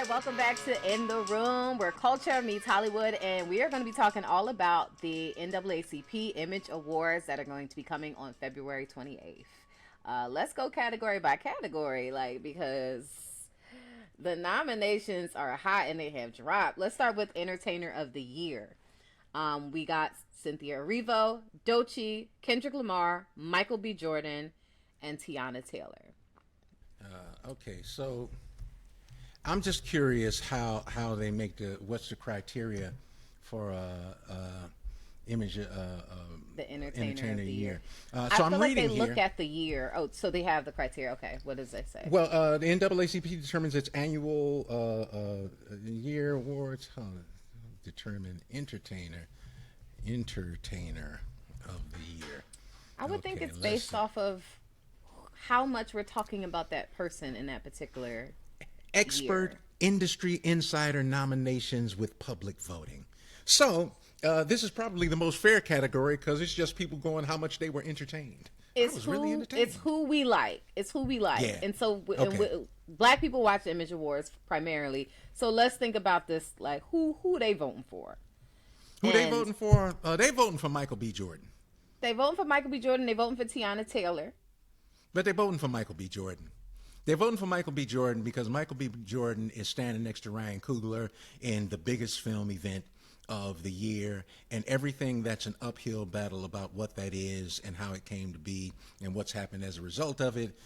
right, welcome back to In the Room, where culture meets Hollywood, and we are going to be talking all about the NAACP Image Awards that are going to be coming on February 28th. Let's go category by category, because the nominations are hot and they have dropped. Let's start with Entertainer of the Year. We got Cynthia Erivo, Doechii, Kendrick Lamar, Michael B. Jordan, and Tiana Taylor. Okay, so I'm just curious how they make what's the criteria for image The Entertainer of the Year. So I I'm feel like they reading look here. at the year. Oh, so they have the criteria. Okay, what does it say? Well, the NAACP determines its annual year awards. Determine entertainer of the year. I would think Okay, it's let's based see. off of how much we're talking about that person in that particular Expert year. industry insider nominations with public voting. So this is probably the most fair category because it's just people going how much they were entertained. I was really entertained. It's who we like. It's who we like. Yeah. And so Okay. black people watch the Image Awards primarily. So let's think about this, like who they voting for. Who they And voting for? They voting for Michael B. Jordan. They voting for Michael B. Jordan. They voting for Tiana Taylor. But they're voting for Michael B. Jordan. They're voting for Michael B. Jordan because Michael B. Jordan is standing next to Ryan Coogler in the biggest film event of the year, and everything that's an uphill battle about what that is and how it came to be and what's happened as a result of it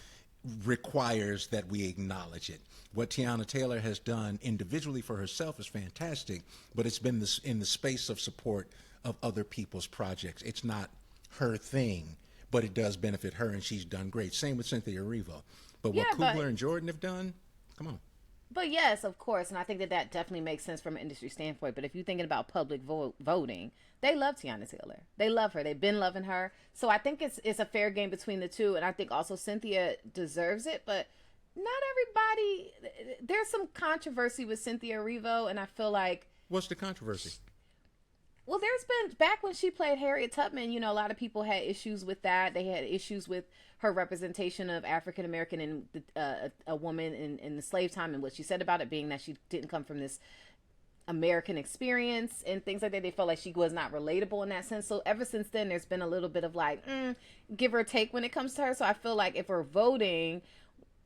requires that we acknowledge it. What Tiana Taylor has done individually for herself is fantastic, but it's been this in the space of support of other people's projects. It's not her thing, but it does benefit her, and she's done great. Same with Cynthia Erivo. But what Yeah, but Coogler and Jordan have done, come on. But yes, of course, and I think that definitely makes sense from an industry standpoint. But if you're thinking about public voting, they love Tiana Taylor. They love her. They've been loving her. So I think it's a fair game between the two, and I think also Cynthia deserves it. But not everybody. There's some controversy with Cynthia Erivo, and I feel like, What's the controversy? well, there's been back when she played Harriet Tubman. A lot of people had issues with that. They had issues with her representation of African American and a woman in the slave time, and what she said about it being that she didn't come from this American experience and things like that. They felt like she was not relatable in that sense. So ever since then, there's been a little bit of like give or take when it comes to her. So I feel like if we're voting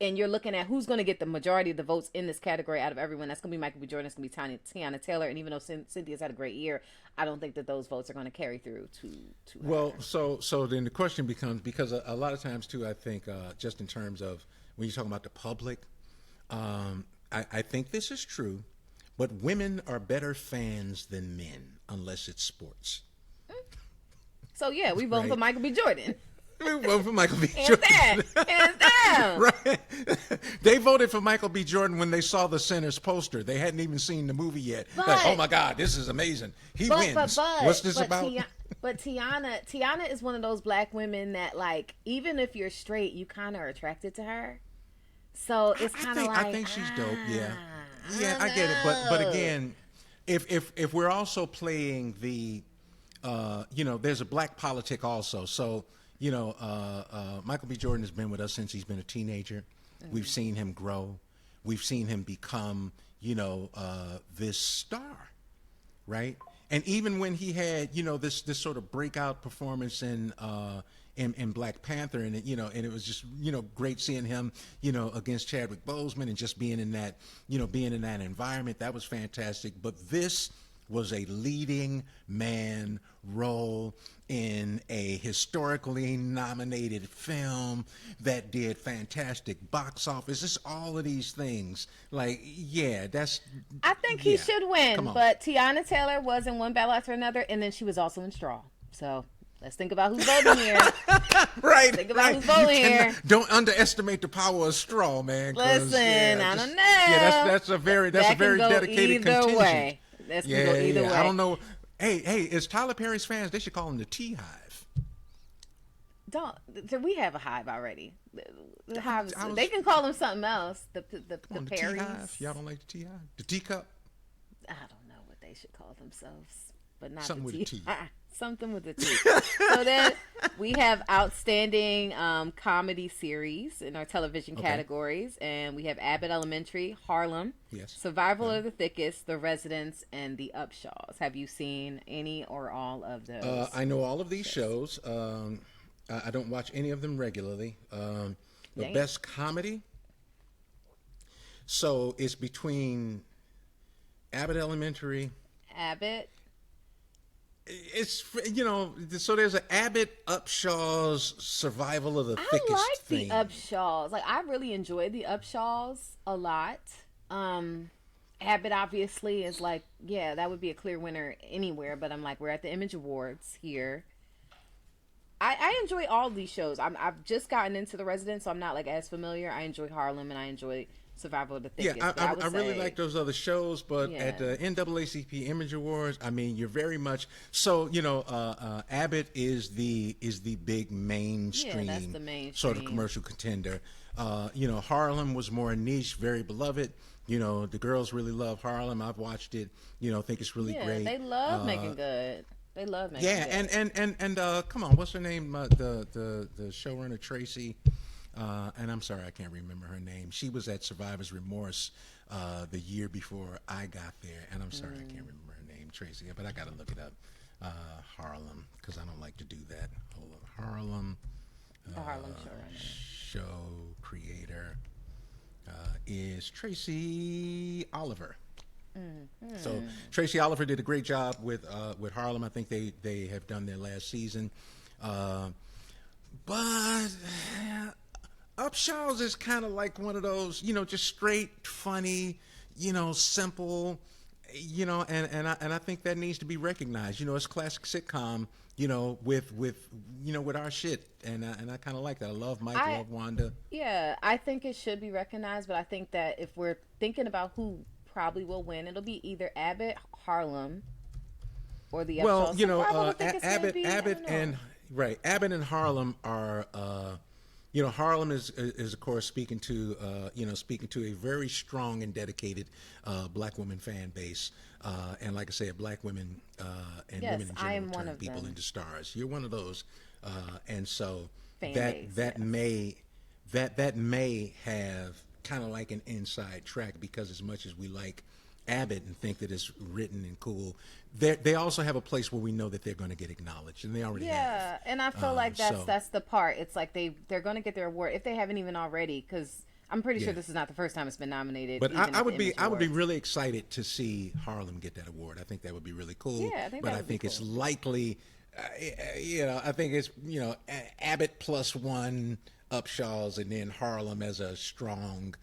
and you're looking at who's going to get the majority of the votes in this category out of everyone, that's going to be Michael B. Jordan, it's going to be Tiana Taylor. And even though Cynthia's had a great year, I don't think that those votes are going to carry through to her. Well, so then the question becomes, because a lot of times too, I think just in terms of when you're talking about the public, I think this is true, but women are better fans than men unless it's sports. So yeah, we voting for Right. Michael B. Jordan. We voted for Michael B. Hands Jordan. down. Hands down. Right. They voted for Michael B. Jordan when they saw the Sinners poster. They hadn't even seen the movie yet. But- oh my God, this is amazing. He wins. What's this about? But Tiana is one of those black women that, like, even if you're straight, you kind of are attracted to her. So it's kind of like, I think she's dope. Yeah, I I get it. But know. again, if we're also playing the, there's a black politic also. So Michael B. Jordan has been with us since he's been a teenager. Mm-hmm. We've seen him grow. We've seen him become, this star, right? And even when he had, this sort of breakout performance in Black Panther, and it was just, great seeing him, against Chadwick Boseman and just being in that, being in that environment. That was fantastic. But this was a leading man role in a historically nominated film that did fantastic box office. Just all of these things. Like, yeah, I think he should Come win, on. but Tiana Taylor was in one battle after another, and then she was also in Straw. So let's think about who's voting here. Right. Think about right. who's voting You cannot- here. Don't underestimate the power of straw, man. 'cause, Listen, I don't know. Yeah, that's a very That can go dedicated either contingent. way. That's Yeah, go either way. I don't know. Hey, it's Tyler Perry's fans. They should call him the Tea Hive. We have a hive already. The hives, I was- they can call them something else. The Come on, the Tea Perrys. Hive. Y'all don't like the Tea Hive? The teacup? I don't know what they should call themselves, but not Something the with a T. Something with a T. So then we have outstanding comedy series in our television Okay. categories, and we have Abbott Elementary, Harlem, Yes. Survival of the Thickest, The Residents, and The Upshaws. Have you seen any or all of those I know all of these shows? shows. I don't watch any of them regularly. The Damn. best comedy. So it's between Abbott Elementary. Abbott. It's so there's an Abbott Upshaw's Survival of the I Thickest like The thing. Upshaws. Like, I really enjoy The Upshaws a lot. Abbott obviously is like, yeah, that would be a clear winner anywhere, but I'm like, we're at the Image Awards here. I enjoy all these shows. I've just gotten into The Resident, so I'm not like as familiar. I enjoy Harlem and I enjoy Survival of the Yeah, Thickest. But I would I really say, like those other shows, but yeah, at the NAACP Image Awards, I mean, you're very much so. Abbott is the big mainstream, that's the sort of mainstream. commercial contender. Harlem was more niche, very beloved. The girls really love Harlem. I've watched it. Think it's really Yeah, great. they love making good. They love making Yeah, good. and come on, what's her name? The showrunner Tracy, and I'm sorry I can't remember her name. She was at Survivor's Remorse the year before I got there, and I'm sorry I can't remember her name, Tracy. But I got to look it up. Harlem, because I don't like to do that. Hold on, Harlem The Harlem showrunner. show creator is Tracy Oliver. So Tracy Oliver did a great job with Harlem. I think they have done their last season, but Upshaw's is kind of like one of those, just straight, funny, simple, and I think that needs to be recognized. It's classic sitcom, with our shit, and I kind of like that. I love Mike, I love Wanda. Yeah, I think it should be recognized, but I think that if we're thinking about who probably will win, it'll be either Abbott, Harlem, or the Well, Upshaws. Survival of the Thickest Abbott, maybe? I don't know. Abbott and Harlem are, Harlem is of course speaking to a very strong and dedicated black woman fan base, and like I said, black women and Yes, women in I general am one turn of people them. into stars. You're one of those, and so Fan that base, that yes. may that may have kind of like an inside track, because as much as we like Abbott and think that it's written and cool, they also have a place where we know that they're going to get acknowledged, and they already have. Yeah, and I feel like So that's the part. It's like they're going to get their award if they haven't even already, because I'm pretty sure yeah. this is not the first time it's been nominated. But Even I at the would be Image I would be Awards. really excited to see Harlem get that award. I think that would be really cool. Yeah, I think but that I would be think it's cool. likely, I think it's Abbott plus one, Upshaws, and then Harlem as a strong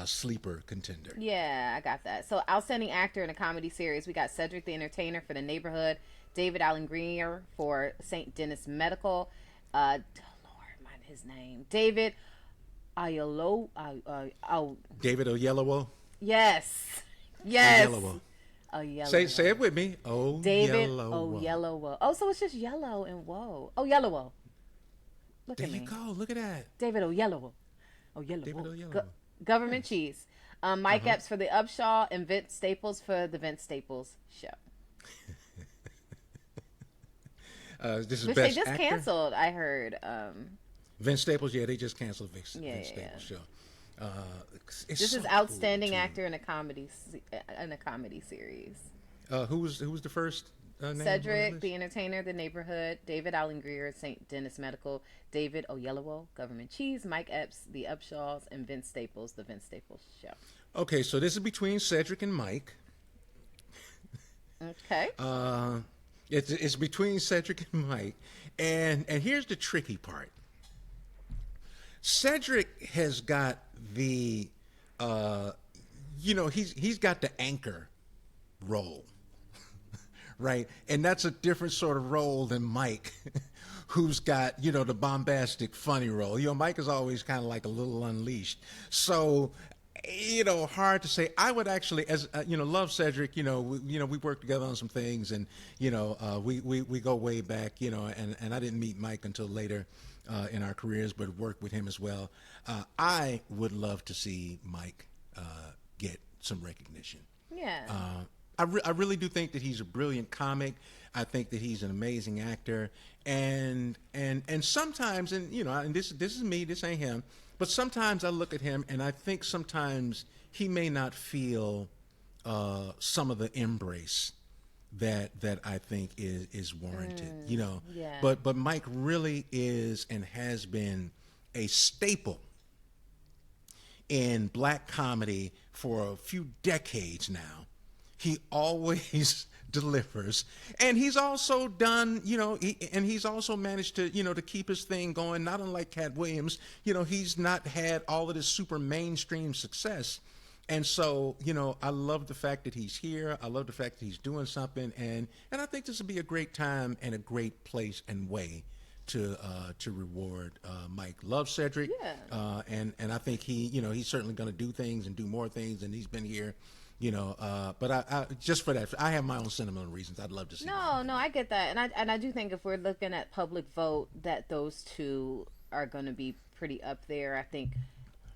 sleeper contender. Yeah, I got that. So, outstanding actor in a comedy series, we got Cedric the Entertainer for The Neighborhood, David Allen Greer for St. Denis Medical, Lord, mind his name, David Ayalo, David Oyelowo. yes, yes, Oyelowo. Oyelowo. Say it with me. David Oyelowo. Oyelowo. Oh, so it's just yellow and whoa. Oyelowo. Look There at you me. go. Look at that. David Oyelowo. Oyelowo. David Oyelowo. Government Cheese. Mike Epps for the Upshaw and Vince Staples for the Vince Staples Show. This is Which they best just actor. canceled, I heard. Vince Staples. Yeah, they just canceled Vince, Yeah, Vince yeah, Staples show. It's This so is outstanding cool, too. actor in a comedy series. Who was the first name on the Cedric list? the Entertainer, The Neighborhood, David Allen Greer, St. Denis Medical, David Oyelowo, Government Cheese, Mike Epps, The Upshaws, and Vince Staples, The Vince Staples Show. Okay, so this is between Cedric and Mike. Okay. It's between Cedric and Mike, and here's the tricky part. Cedric has got the, he's got the anchor role, right? And that's a different sort of role than Mike, who's got, the bombastic, funny role. Mike is always kind of like a little unleashed. So, hard to say. I would actually, as love Cedric. We work together on some things, and we go way back. And I didn't meet Mike until later in our careers, but worked with him as well. I would love to see Mike get some recognition. Yeah. I really do think that he's a brilliant comic. I think that he's an amazing actor, and sometimes, and you know, and this is me, this ain't him, but sometimes I look at him and I think sometimes he may not feel some of the embrace that I think is warranted. You know, Yeah. but Mike really is and has been a staple in black comedy for a few decades now. He always delivers, and he's also done, you know, and he's also managed to, you know, to keep his thing going. Not unlike Cat Williams, you know, he's not had all of this super mainstream success, and so, you know, I love the fact that he's here. I love the fact that he's doing something, and I think this would be a great time and a great place and way to reward Mike. Love Cedric, Yeah. and I think he, you know, he's certainly going to do things and do more things, and he's been here, you know. But I just for that, I have my own sentimental reasons. I'd love to see. No, I get that, and I do think if we're looking at public vote, that those two are going to be pretty up there. I think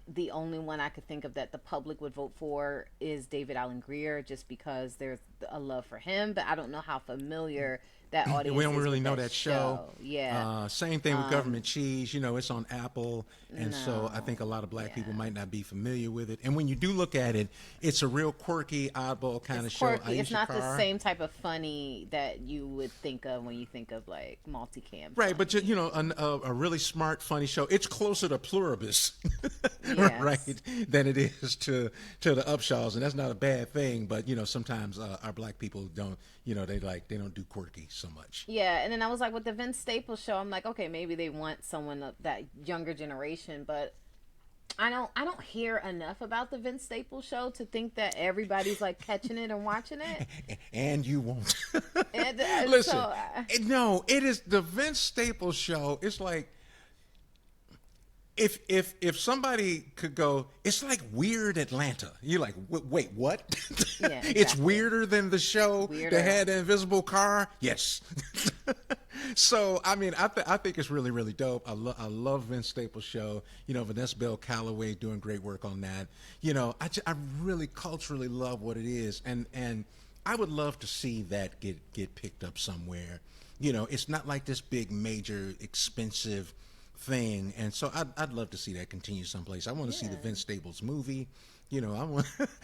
the only one I could think of that the public would vote for is David Allen Greer, just because there's a love for him, but I don't know how familiar that audience We don't is really with know that show. Yeah. Same thing with Government Cheese. You know, it's on Apple, and so I No. think a lot of black people Yeah. might not be familiar with it. And when you do look at it, it's a real quirky, oddball kind of It's show. quirky. It's Aisha not the Carr. same type of funny that you would think of when you think of like multicam. Right, but funny. you know, a really smart, funny show. It's closer to Pluribus, Yes. right, than it is to the Upshaws, and that's not a bad thing. But you know, sometimes our black people don't, you know, they don't do quirky so much. Yeah, and then I was like, with the Vince Staples show, I'm like, okay, maybe they want someone of that younger generation, but I don't hear enough about the Vince Staples show to think that everybody's like catching it and watching it. And you won't. And, Listen, so, no, it is the Vince Staples show. It's like if somebody could go, it's like Weird Atlanta. You're like, wait, what? Yeah, It's exactly. weirder than the show Weirder. that had the invisible car. Yes. So I mean, I think it's really, really dope. I love Vince Staples' show. You know, Vanessa Bell Calloway doing great work on that. You know, I really culturally love what it is, and I would love to see that get picked up somewhere. You know, it's not like this big, major, expensive thing, and so I'd love to see that continue someplace. I want to see the Yeah. Vince Staples movie. You know,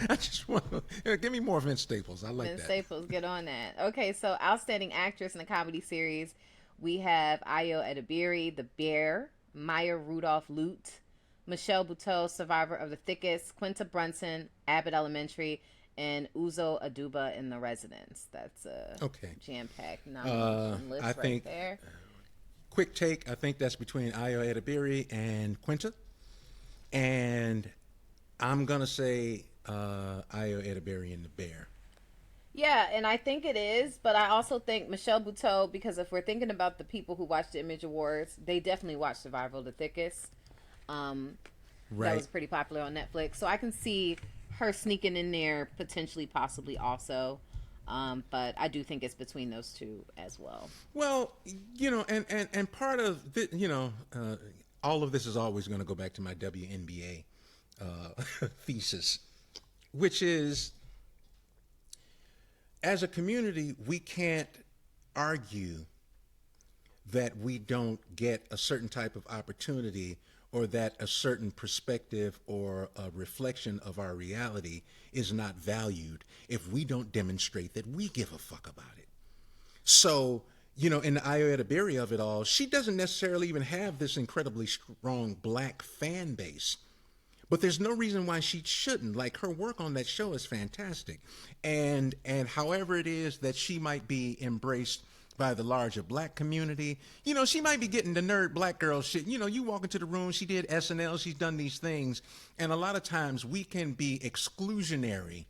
I just want to give me more Vince Staples. I like Vince that. Staples, get on that. Okay, so outstanding actress in a comedy series, we have Ayo Edebiri, The Bear, Maya Rudolph Lute, Michelle Buteau, Survivor of the Thickest, Quinta Brunson, Abbott Elementary, and Uzo Aduba in The Residence. That's a Okay. jam-packed nomination list I right think- there. Quick take, I think that's between Ayo Edebiri and Quinta. And I'm going to say Ayo Edebiri and the Bear. Yeah, and I think it is, but I also think Michelle Buteau, because if we're thinking about the people who watched the Image Awards, they definitely watched Survival of the Thickest. That Right. was pretty popular on Netflix. So I can see her sneaking in there, potentially, possibly also. But I do think it's between those two as well. Well, you know, and part of the, you know, all of this is always going to go back to my WNBA thesis, which is, as a community, we can't argue that we don't get a certain type of opportunity, or that a certain perspective or a reflection of our reality is not valued if we don't demonstrate that we give a fuck about it. So, you know, in the Ayo Edebiri of it all, she doesn't necessarily even have this incredibly strong black fan base. But there's no reason why she shouldn't. Like, her work on that show is fantastic. And however it is that she might be embraced by the larger black community, you know, she might be getting the nerd black girl shit. You know, you walk into the room, she did SNL, she's done these things. And a lot of times we can be exclusionary,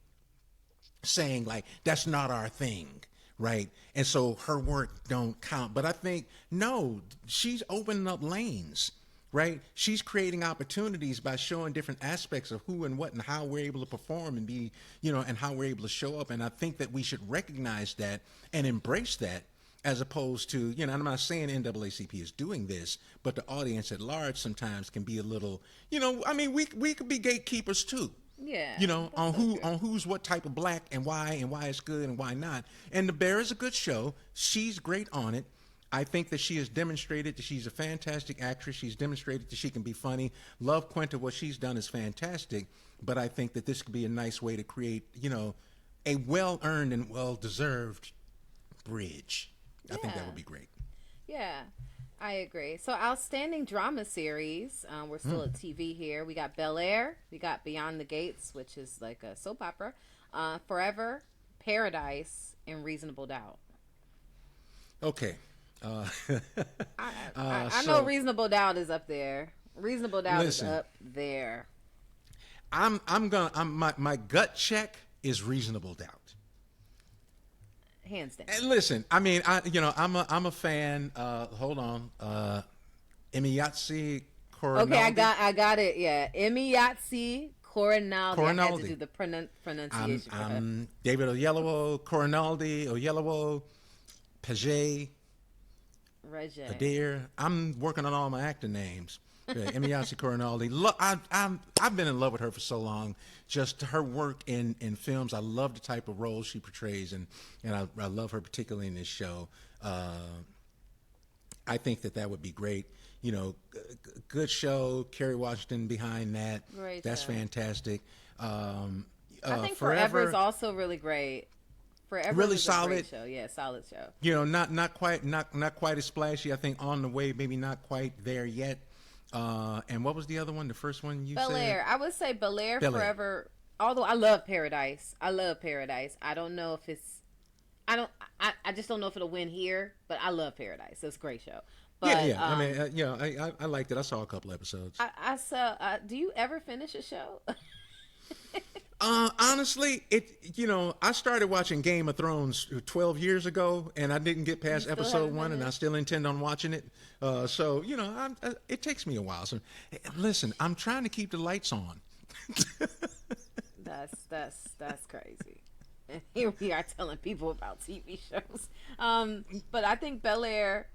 saying like, that's not our thing, right? And so her work don't count. But I think, no, she's opening up lanes, right? She's creating opportunities by showing different aspects of who and what and how we're able to perform and be, you know, and how we're able to show up. And I think that we should recognize that and embrace that, as opposed to, you know, I'm not saying NAACP is doing this, but the audience at large sometimes can be a little, you know, I mean, we could be gatekeepers too. Yeah, You know, that's so true. on who's what type of black and why it's good and why not. And The Bear is a good show. She's great on it. I think that she has demonstrated that she's a fantastic actress. She's demonstrated that she can be funny. Love Quinta. What she's done is fantastic. But I think that this could be a nice way to create, a well-earned and well-deserved bridge. I think that Yeah. would be great. Yeah, I agree. So, outstanding drama series. We're still at TV here. We got Bel Air. We got Beyond the Gates, which is like a soap opera. Forever, Paradise, and Reasonable Doubt. Okay. Uh, I know so Reasonable Doubt is up there. Reasonable Doubt is listen, up there, my gut check is Reasonable Doubt. hands down. And listen, I mean, I'm a fan. Hold on, Emiyatsi Okay, Coronaldi. I got it. Yeah, Emiyatsi Coronaldi. I had to Coronaldi. do the I'm, pronunciation for her. I'm David Oyelowo, Coronaldi, Oyelowo, Paget, Reggie. Adair. I'm working on all my actor names. Yeah, Emiyatsi Coronaldi. I've been in love with her for so long. Just her work in films. I love the type of roles she portrays, and I love her particularly in this show. I think that would be great. Good show. Kerry Washington behind that. Great That's show. fantastic. I think Forever is also really great. Forever Really was a great solid. show. Yeah, solid show. Not quite as splashy. I think On the Way, maybe not quite there yet. And what was the other one? The first one you Bel said? Air. I would say Bel Air Bel Air. Forever. Although I love Paradise. I love Paradise. I don't know if it's. I just don't know if it'll win here. But I love Paradise. It's a great show. But, Yeah. I mean, I liked it. I saw a couple episodes. I saw. Do you ever finish a show? Honestly, I started watching Game of Thrones 12 years ago, and I didn't get past still episode haven't one, and I finished? still intend on watching it. It takes me a while. So, listen, I'm trying to keep the lights on. That's crazy. And here we are telling people about TV shows. But I think Bel Air.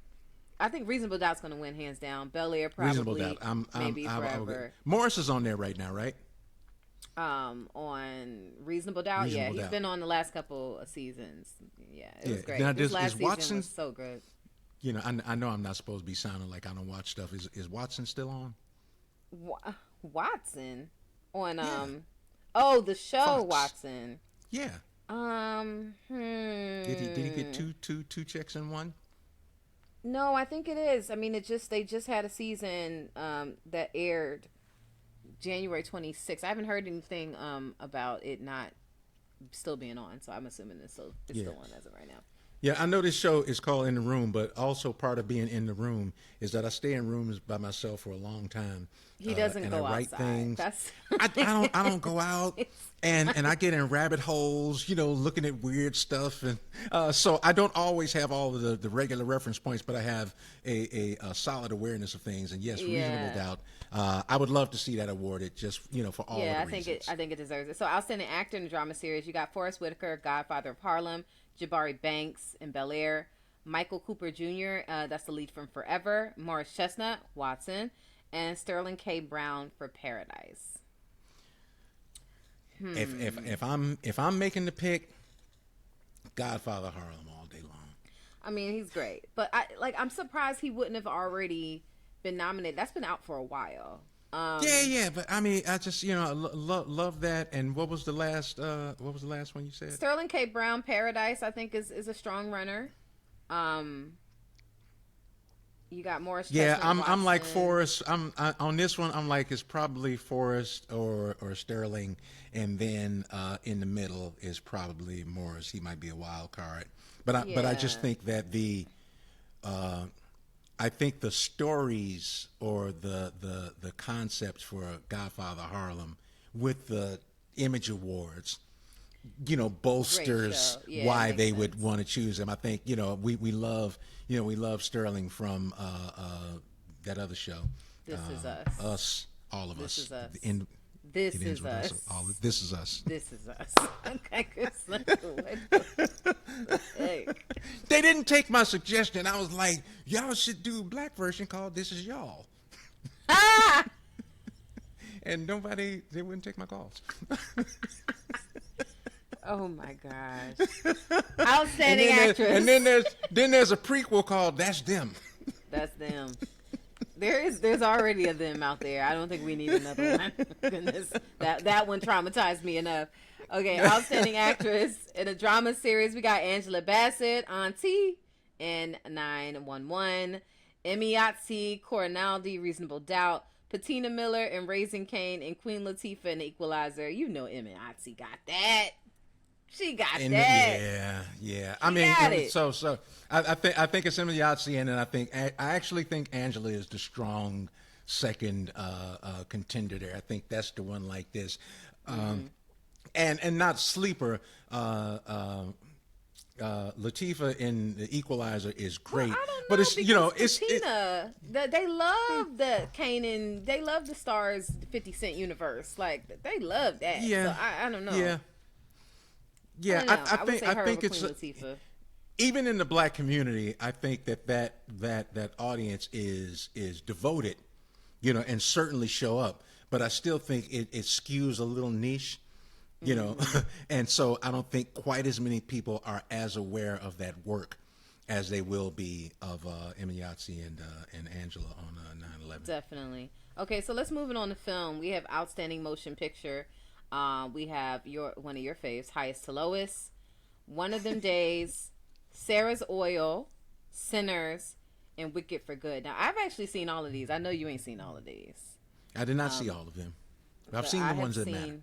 I think Reasonable Doubt's going to win hands down. Bel Air probably. Reasonable Doubt. Maybe I'm okay. Forever. Morris is on there right now, right? On Reasonable Doubt. Reasonable Yeah, he's Doubt. been on the last couple of seasons. Yeah, it was Yeah. great. Now, This is last season Watson? was so good. I know I'm not supposed to be sounding like I don't watch stuff. Is Watson still on? Watson on Yeah. oh, the show Fox. Watson. Yeah. Did he get two checks in one? No, I think it is. I mean, they just had a season that aired January 26th. I haven't heard anything about it not still being on, so I'm assuming it's still on as of right now. Yeah, I know this show is called In the Room, but also part of being in the room is that I stay in rooms by myself for a long time. He doesn't and go I write outside. things. That's I don't go out, and I get in rabbit holes, looking at weird stuff, and so I don't always have all of the regular reference points, but I have a solid awareness of things. And yes, Reasonable Doubt. I would love to see that awarded, just for all yeah, of the reasons. I think it deserves it. So, outstanding actor in the drama series, you got Forrest Whitaker, Godfather of Harlem, Jabari Banks in Bel Air, Michael Cooper Jr., that's the lead from Forever, Morris Chestnut, Watson, and Sterling K. Brown for Paradise. If I'm making the pick, Godfather Harlem all day long. I mean, he's great, but I'm surprised he wouldn't have already been nominated. That's been out for a while. Yeah, but I mean, I just I love that. And what was the last one you said? Sterling K. Brown, Paradise, I think is a strong runner. You got Morris. Yeah, Chestnut, I'm like Watson. Forrest. On this one. I'm like it's probably Forrest or Sterling, and then in the middle is probably Morris. He might be a wild card, but I just Yeah. think that I think the stories or the concepts for Godfather Harlem with the Image Awards, bolsters show. Yeah, why it makes they would sense. want to choose him. I think we love Sterling from that other show. This Is Us. Us, all of This us. Is Us. In- This it ends is with us. This is us. This is us. Okay, good. Hey. They didn't take my suggestion. I was like, y'all should do a black version called This Is Y'all. Ah! and nobody, they wouldn't take my calls. Oh my gosh! Outstanding actress. And then there's a prequel called That's Them. That's them. There's already a them out there. I don't think we need another one. Goodness, that one traumatized me enough. Okay, outstanding actress in a drama series. We got Angela Bassett, Auntie, in 911. Emmy Yahtzee, Corinaldi, Reasonable Doubt. Patina Miller in Raising Cain, and Queen Latifah in The Equalizer. You know Emmy Yahtzee got that. She got that. Yeah. I mean, so I think it's Emmy Yahtzee, and I actually think Angela is the strong second contender there. I think that's the one like this, and not sleeper. Latifah in The Equalizer is great, well, I don't know, but it's Patina, they love the Kanan, they love the Stars 50 Cent universe, like they love that. Yeah, so I don't know. Yeah, I think it's Latifah. Even in the black community, I think that audience is devoted, and certainly show up. But I still think it skews a little niche, and so I don't think quite as many people are as aware of that work as they will be of Emmy Yahtzee and Angela on 9/11. Definitely. Okay, so let's move it on to film. We have outstanding motion picture. We have one of your faves, Highest to Lowest, One of Them Days, Sarah's Oil, Sinners, and Wicked for Good. Now, I've actually seen all of these. I know you ain't seen all of these. I did not see all of them. I've seen the ones that matter.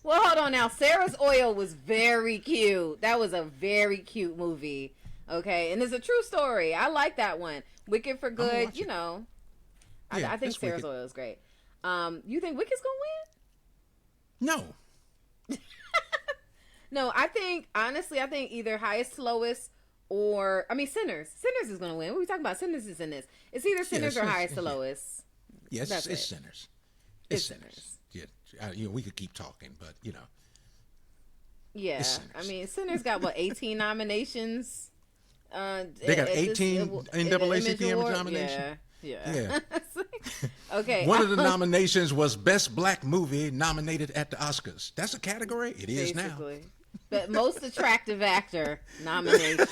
Well, hold on now. Sarah's Oil was very cute. That was a very cute movie. Okay, and it's a true story. I like that one. Wicked for Good, I think Sarah's Oil is great. You think Wicked's gonna win? No. No, honestly, I think either Highest to Lowest or, Sinners. Sinners is going to win. What are we talking about? Sinners is in this. It's either Sinners or Highest to Lowest. Yes, it's Sinners. It's Sinners. Yeah, we could keep talking, but, Yeah. Sinners got, 18 nominations? They got 18 NAACP Image nominations? Yeah. Okay. One of the nominations was Best Black Movie nominated at the Oscars. That's a category? It is basically. Now. But Most Attractive Actor nomination.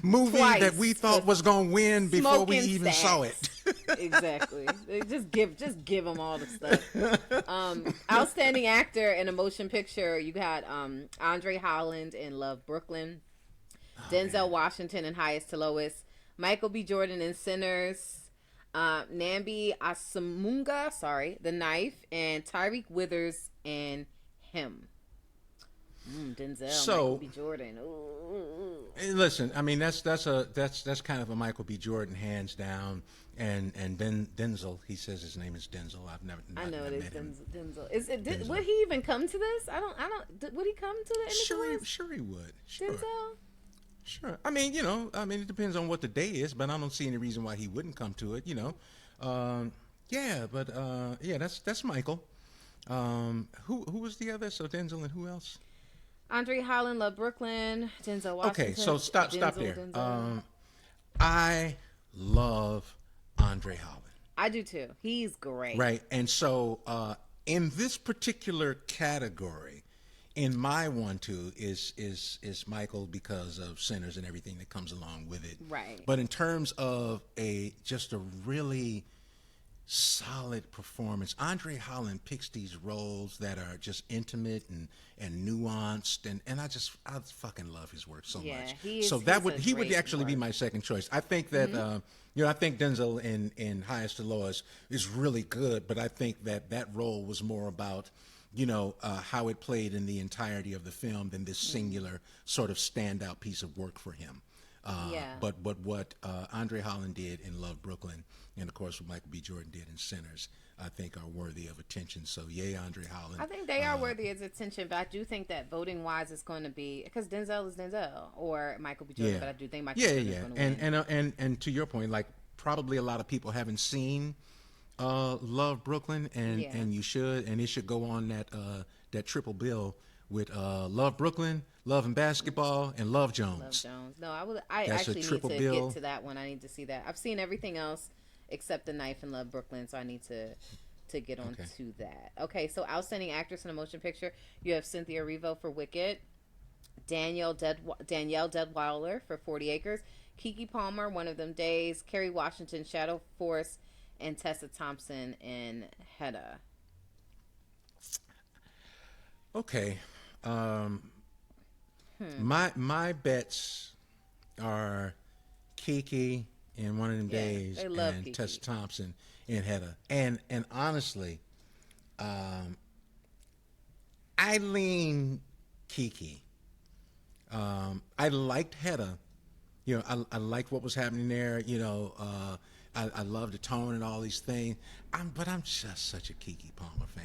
Movie Twice, that we thought was going to win before we even saw it. Exactly. Just give them all the stuff. Outstanding Actor in a Motion Picture. You got Andre Holland in Love, Brooklyn. Denzel Washington in Highest to Lowest. Michael B. Jordan in Sinners, Nambi Asamunga, The Knife, and Tyreek Withers in Him. Denzel, Michael B. Jordan. Ooh. Listen, that's kind of a Michael B. Jordan hands down, and then Denzel. He says his name is Denzel. I know it is Denzel. Is it? Denzel. Would he even come to this? I don't. Would he come to the Image Awards? Sure he would. Sure. Denzel. Sure. It depends on what the day is, but I don't see any reason why he wouldn't come to it, that's Michael. Who was the other? So Denzel and who else? Andre Holland, Love, Brooklyn, Denzel Washington. Okay, so stop there. I love Andre Holland. I do too. He's great. Right. And so in this particular category, in my 1-2 is Michael because of Sinners and everything that comes along with it. Right. But in terms of just a really solid performance, Andre Holland picks these roles that are just intimate and nuanced, and I fucking love his work so much. He would actually be my second choice. I think that I think Denzel in Highest to Lowest is really good, but I think that role was more about how it played in the entirety of the film than this singular sort of standout piece of work for him. But what Andre Holland did in Love, Brooklyn, and of course what Michael B. Jordan did in Sinners, I think are worthy of attention. So yay, Andre Holland. I think they are worthy of attention, but I do think that voting wise it's going to be because Denzel is Denzel or Michael B. Jordan, but I do think Michael B. Jordan is going to win. And to your point, like probably a lot of people haven't seen Love, Brooklyn, and you should, and it should go on that triple bill with Love, Brooklyn, Love and Basketball, and Love Jones. No, I That's actually a triple need to bill. get to that one. I need to see that. I've seen everything else except The Knife and Love, Brooklyn, so I need to to get on Okay. to that. Okay, so outstanding actress in a motion picture, you have Cynthia Erivo for Wicked, Danielle Deadweiler for 40 Acres, Keke Palmer, One of Them Days, Kerry Washington, Shadow Force, and Tessa Thompson in Hedda. Okay. My bets are Kiki in One of Them Yeah, Days they love and Tessa Kiki. Thompson in Hedda. And honestly, I lean Kiki. I liked Hedda. You know, I liked what was happening there. You know, I love the tone and all these things. But I'm just such a Kiki Palmer fan.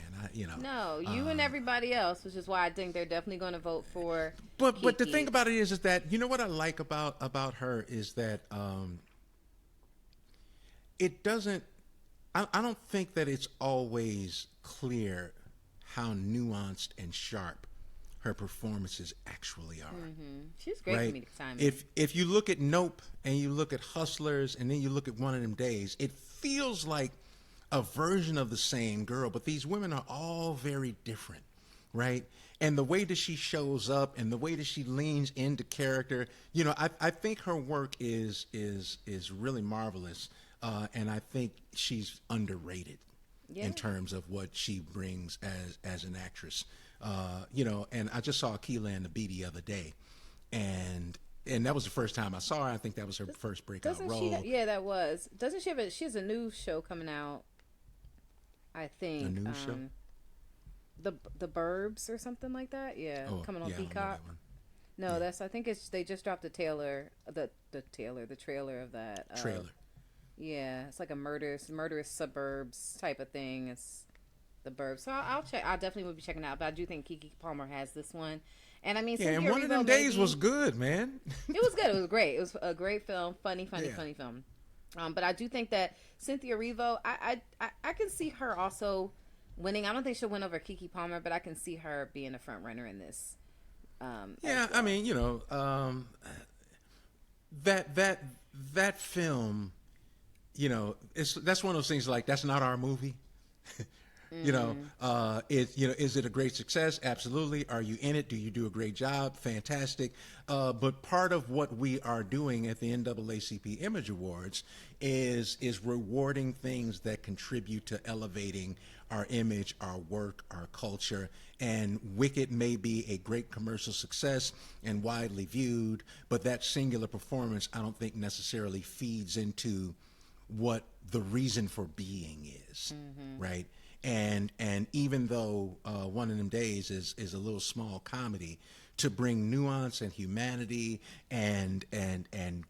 No, you and everybody else, which is why I think they're definitely going to vote for But the thing Kiki. about it is that you know what I like about her is that it doesn't. I don't think that it's always clear how nuanced and sharp her performances actually are. She's great Right? comedic timing. If you look at Nope and you look at Hustlers and then you look at One of Them Days, it feels like a version of the same girl, but these women are all very different, right? And the way that she shows up and the way that she leans into character, you know, I think her work is really marvelous, and I think she's underrated Yeah. in terms of what she brings as an actress. You know, and I just saw Keela and the Bee the other day, and that was the first time I saw her. I think that was her first breakout Doesn't role. she? Yeah, that was. Doesn't she have she has a new show coming out? I think. A new show? The Burbs or something like that. Yeah, Oh, coming on yeah, I don't know Peacock. that one. No, Yeah. that's. I think it's. They just dropped the the trailer of that. Trailer. Yeah, it's like a murderous suburbs type of thing. It's the Burbs. So I'll check. I definitely will be checking it out. But I do think Keke Palmer has this one. And I mean, Yeah, and Cynthia One of Them Erivo Days maybe- was good, man. It was good. It was great. It was a great film. Funny Yeah. film. But I do think that Cynthia Erivo, I can see her also winning. I don't think she'll win over Keke Palmer, but I can see her being a front runner in this. Yeah, I mean, you know, that film, you know, that's one of those things like that's not our movie. You know, is it a great success? Absolutely. Are you in it? Do you do a great job? Fantastic. But part of what we are doing at the NAACP Image Awards is rewarding things that contribute to elevating our image, our work, our culture. And Wicked may be a great commercial success and widely viewed, but that singular performance, I don't think necessarily feeds into what the reason for being is, right? And even though One of Them Days is a little small comedy, to bring nuance and humanity and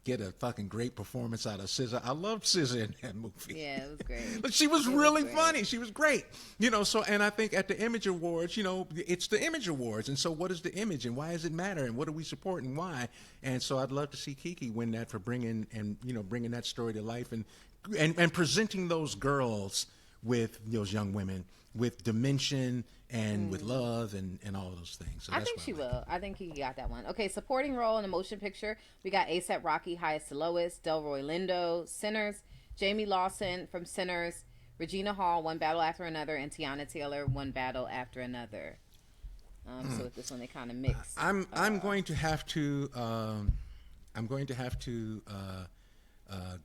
get a fucking great performance out of SZA. I loved SZA in that movie. Yeah, it was great. But she was It was really great. funny. She was great. You know, so and I think at the Image Awards, you know, it's the Image Awards. And so what is the image and why does it matter and what do we support and why? And so I'd love to see Kiki win that for bringing that story to life and presenting those girls with those young women with dimension and with love and all of those things. So I that's think what she like. will. I think he got that one. Okay, supporting role in a motion picture. We got A$AP Rocky, Highest to Lowest, Delroy Lindo, Sinners, Jamie Lawson from Sinners, Regina Hall, One Battle After Another, and Tiana Taylor, One Battle After Another. So with this one, they kind of mix. I'm going to have to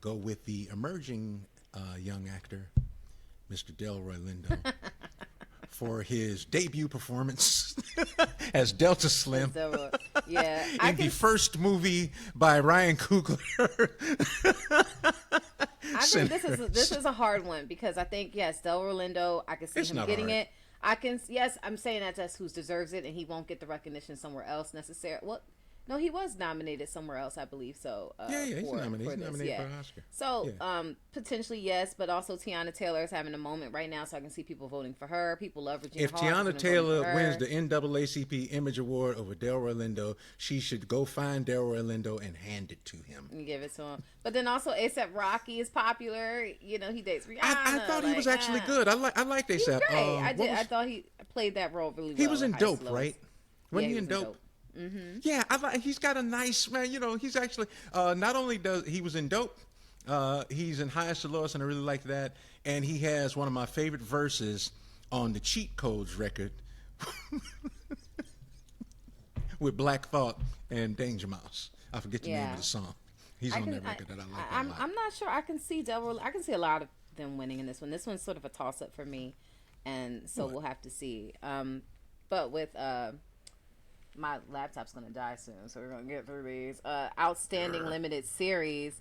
go with the emerging young actor, Mr. Delroy Lindo, for his debut performance as Delta Slim Delroy. Yeah, in the first movie by Ryan Coogler. I think this is a hard one because I think Delroy Lindo. I can see It's him not getting hard. it. I'm saying that's who deserves it, and he won't get the recognition somewhere else necessarily. Well, no, he was nominated somewhere else, I believe. So He's for nominated. He's this, nominated yeah. for an Oscar. So Yeah. potentially yes, but also Tiana Taylor is having a moment right now, so I can see people voting for her. People love Regina If Hall. so Tiana they're voting Taylor for her. wins the NAACP Image Award over Delroy Lindo, she should go find Delroy Lindo and hand it to him. and give it to him. But then also A$AP Rocky is popular. You know, he dates Rihanna. I thought he was actually good. I liked He's A$AP. great. What I thought he played that role really well. He was in with Highest Dope, to Lowest. right? Wasn't Yeah, he in was Dope? Yeah, he's got a nice man. You know, he's actually not only does he was in Dope, He's in Highest to Lowest, and I really like that. And he has one of my favorite verses on the Cheat Codes record with Black Thought and Danger Mouse. I forget the name Yeah. of the song. He's I on can. that record that I like that a I'm. lot. I'm not sure. I can see Devil. I can see a lot of them winning in this one. This one's sort of a toss up for me, and so What? we'll have to see. But with my laptop's gonna die soon, so we're gonna get through these. Outstanding limited series.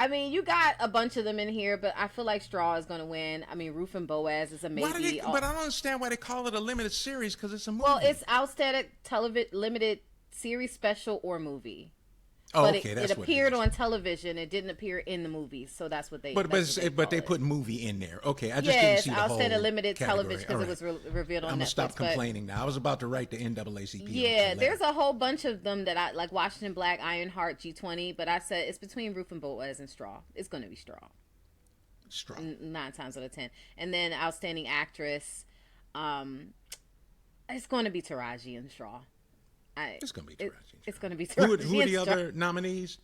I mean, you got a bunch of them in here, but I feel like Straw is gonna win. I mean, Ruth and Boaz is a Why do maybe. they? But I don't understand why they call it a limited series because it's a movie. Well, it's outstanding limited series, special, or movie. Oh, But okay, it that's what appeared it is. on television. It didn't appear in the movie, so that's what they. But that's what but they call it. put movie in there. Okay, I just didn't Yes, see the outstanding whole limited category. television because All it was revealed on I'm gonna Netflix. stop but complaining now. I was about to write the NAACP. yeah, there's a whole bunch of them that I like. Washington Black, Ironheart, G20. But I said it's between Roof and Boaz and Straw. It's going to be Straw. Straw. 9 times out of 10. And then outstanding actress, it's going to be Taraji and Straw. It's gonna be Taraji. It's going to be Taraji. Who are the and Straw. other nominees?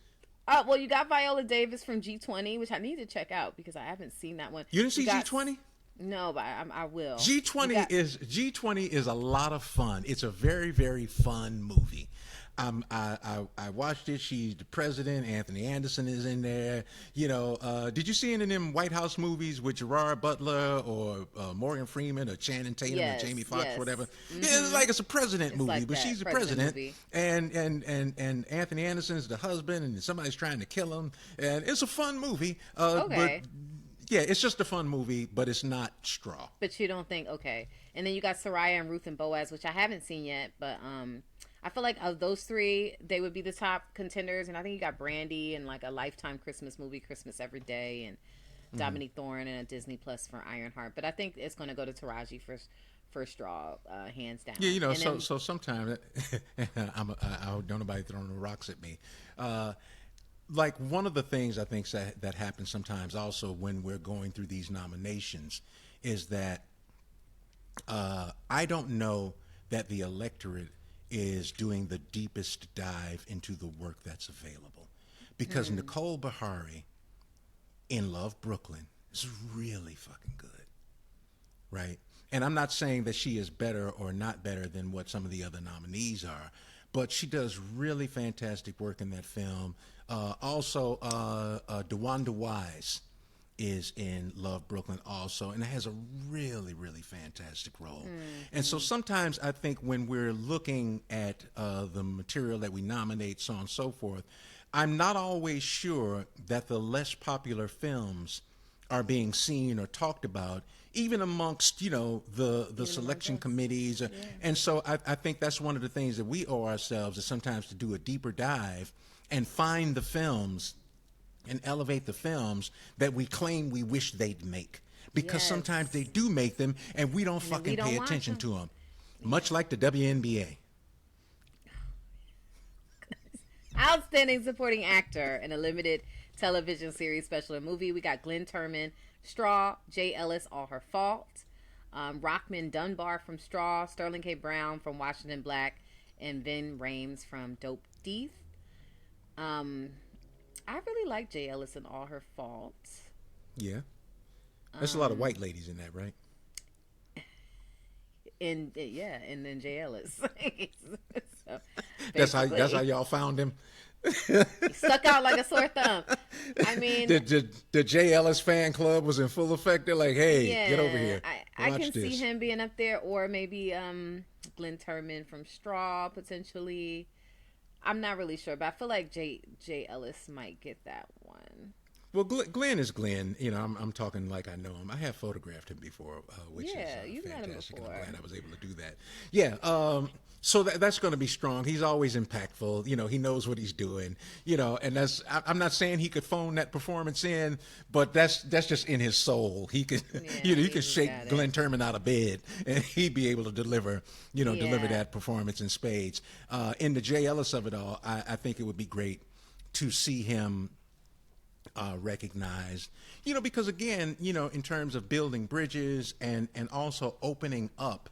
Well, you got Viola Davis from G20, which I need to check out because I haven't seen that one. You didn't see got, G20? No, but I will. G20 is a lot of fun. It's a very, very fun movie. I watched it. She's the president. Anthony Anderson is in there. You know, did you see any of them White House movies with Gerard Butler or Morgan Freeman or Channing Tatum Yes, or Jamie Foxx, yes. whatever? It's like it's a president movie, like but that, she's the president president, and Anthony Anderson's the husband, and somebody's trying to kill him, and it's a fun movie. Okay. But yeah, it's just a fun movie, but it's not Straw. But you don't think, okay. And then you got Soraya and Ruth and Boaz, which I haven't seen yet, but I feel like of those three, they would be the top contenders. And I think you got Brandy and like a Lifetime Christmas movie, Christmas Every Day, and Dominique Thorne and a Disney Plus for Ironheart. But I think it's going to go to Taraji for Straw, hands down. Yeah, you know, And then, so sometimes I don't nobody throwing the rocks at me. Like one of the things I think that happens sometimes also when we're going through these nominations is that I don't know that the electorate is doing the deepest dive into the work that's available, because Nicole Beharie in Love Brooklyn is really fucking good, right? And I'm not saying that she is better or not better than what some of the other nominees are, but she does really fantastic work in that film. Also, DeWanda Wise is in Love Brooklyn also, and has a really, really fantastic role. And so sometimes I think when we're looking at the material that we nominate, so on and so forth, I'm not always sure that the less popular films are being seen or talked about, even amongst, you know, the selection committees. And so I think that's one of the things that we owe ourselves, is sometimes to do a deeper dive and find the films and elevate the films that we claim we wish they'd make. Because sometimes they do make them and we don't fucking pay attention to them. Much like the WNBA. Outstanding supporting actor in a limited television series, special, or movie. We got Glenn Turman, Straw, Jay Ellis, All Her Fault, Rockman Dunbar from Straw, Sterling K. Brown from Washington Black, and Vin Rames from Dope Thief. I really like Jay Ellis in All Her Fault. Yeah. There's a lot of white ladies in that, right? And then Jay Ellis. So, That's how y'all found him. he stuck out like a sore thumb. I mean, the Jay Ellis fan club was in full effect. They're like, hey, yeah, get over here. I Watch can this. see him being up there, or maybe Glenn Turman from Straw potentially. I'm not really sure, but I feel like Jay Ellis might get that one. Well, Glenn is Glenn. You know, I'm talking like I know him. I have photographed him before, which is you've met him fantastic. before. I'm glad I was able to do that. Yeah. So that's going to be strong. He's always impactful. You know, he knows what he's doing. You know, and I'm not saying he could phone that performance in, but that's just in his soul. He could, he could shake Glenn Turman out of bed, and he'd be able to deliver that performance in spades. In the Jay Ellis of it all, I think it would be great to see him recognized, because again, in terms of building bridges and also opening up,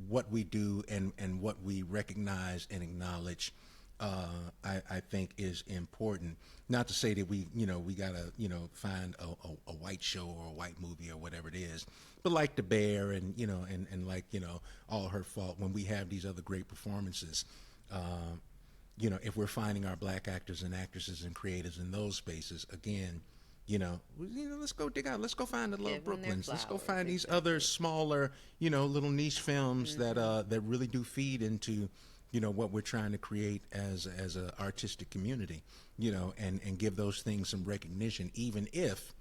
what we do and what we recognize and acknowledge I think is important. Not to say that we gotta, find a white show or a white movie or whatever it is, but like The Bear and, and like, All Her Fault, when we have these other great performances, if we're finding our black actors and actresses and creators in those spaces, again, let's go dig out. Let's go find the Little Brooklyns. Let's go find these other smaller, little niche films that really do feed into, what we're trying to create as an artistic community, and give those things some recognition, even if,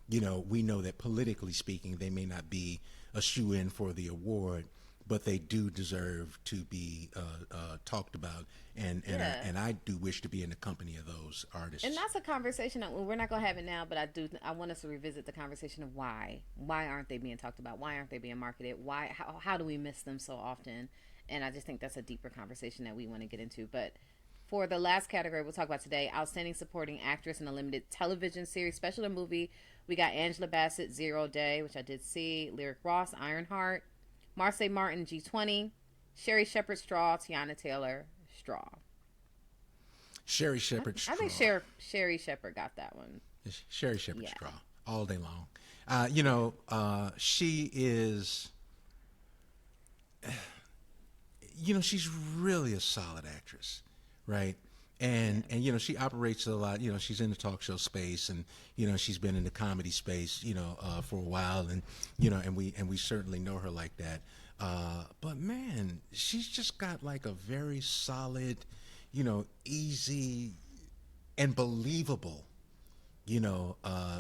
we know that politically speaking, they may not be a shoe-in for the award, but they do deserve to be talked about, and I do wish to be in the company of those artists. And that's a conversation that, well, we're not gonna have it now, but I want us to revisit the conversation of why aren't they being talked about? Why aren't they being marketed? How do we miss them so often? And I just think that's a deeper conversation that we want to get into. But for the last category we'll talk about today, Outstanding Supporting Actress in a Limited Television Series, Special or Movie, we got Angela Bassett, Zero Day, which I did see, Lyric Ross, Ironheart, Marseille Martin, G20, Sherry Shepherd, Straw, Tiana Taylor, Straw. Sherry Shepherd, Straw. I think Sherry Shepherd got that one. Sherry Shepherd, Straw, all day long. She is, she's really a solid actress, right? And she operates a lot. She's in the talk show space, and she's been in the comedy space, for a while, and and we certainly know her like that. But man, she's just got like a very solid, easy and believable,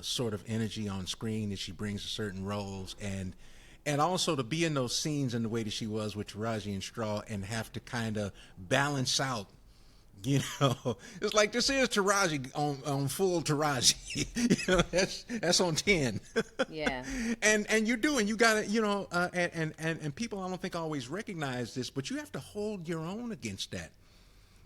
sort of energy on screen that she brings to certain roles, and also to be in those scenes in the way that she was with Taraji and Straw, and have to kind of balance out. It's like, this is Taraji on full Taraji. That's on 10. Yeah. And you gotta, and people I don't think always recognize this, but you have to hold your own against that.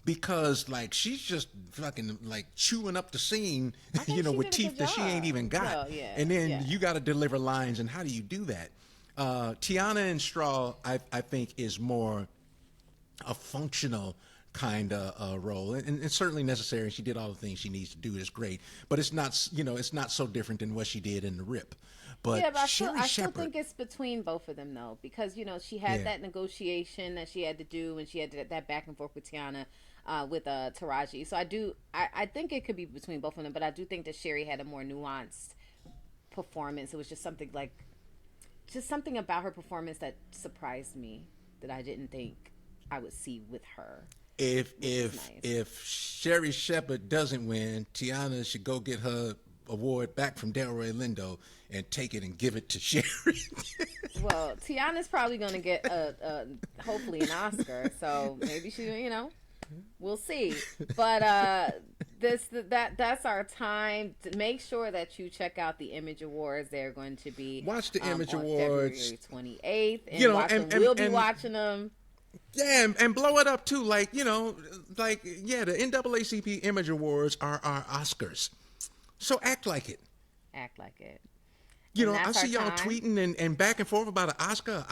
Because like she's just fucking like chewing up the scene, with teeth that she ain't even got. And then you gotta deliver lines, and how do you do that? Tiana and Straw, I think, is more a functional kind of role, and certainly necessary. She did all the things she needs to do. It's great, but it's not so different than what she did in The Rip. But I still think it's between both of them though, because she had that negotiation that she had to do, and she had that back and forth with Tiana, with Taraji. So I think it could be between both of them, but I do think that Sherry had a more nuanced performance. It was just something about her performance that surprised me, that I didn't think I would see with her. If Sherry Shepherd doesn't win, Tiana should go get her award back from Delroy Lindo and take it and give it to Sherry. Well, Tiana's probably going to get hopefully an Oscar, so maybe she, we'll see. But that's our time. To make sure that you check out the Image Awards. They're going to be watch the Image on Awards February 28th, and we'll be watching them. Yeah, and blow it up too. Like, the NAACP Image Awards are our Oscars. So act like it. Act like it. I see y'all tweeting and back and forth about an Oscar,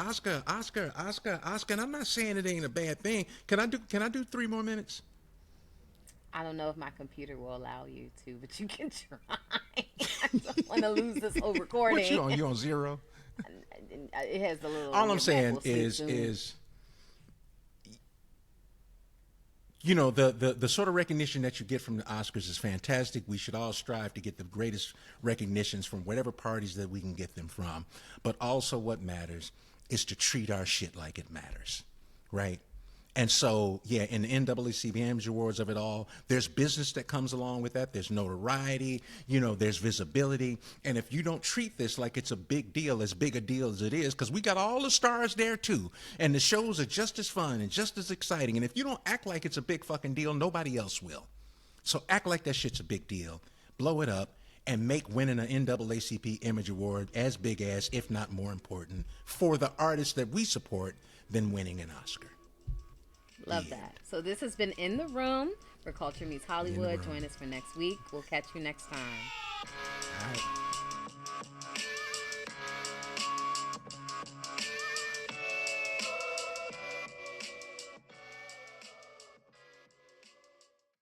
and I'm not saying it ain't a bad thing. Can I do 3 more minutes? I don't know if my computer will allow you to, but you can try. I don't want to lose this whole recording. What you on? You on 0? It has the little. All I'm saying is the sort of recognition that you get from the Oscars is fantastic. We should all strive to get the greatest recognitions from whatever parties that we can get them from. But also what matters is to treat our shit like it matters, right? And so, in the NAACP Image Awards of it all, there's business that comes along with that. There's notoriety, there's visibility. And if you don't treat this like it's a big deal, as big a deal as it is, because we got all the stars there too, and the shows are just as fun and just as exciting. And if you don't act like it's a big fucking deal, nobody else will. So act like that shit's a big deal. Blow it up. And make winning an NAACP Image Award as big as, if not more important, for the artists that we support than winning an Oscar. Love that. So this has been In the Room, where culture meets Hollywood. Join us for next week. We'll catch you next time. All right.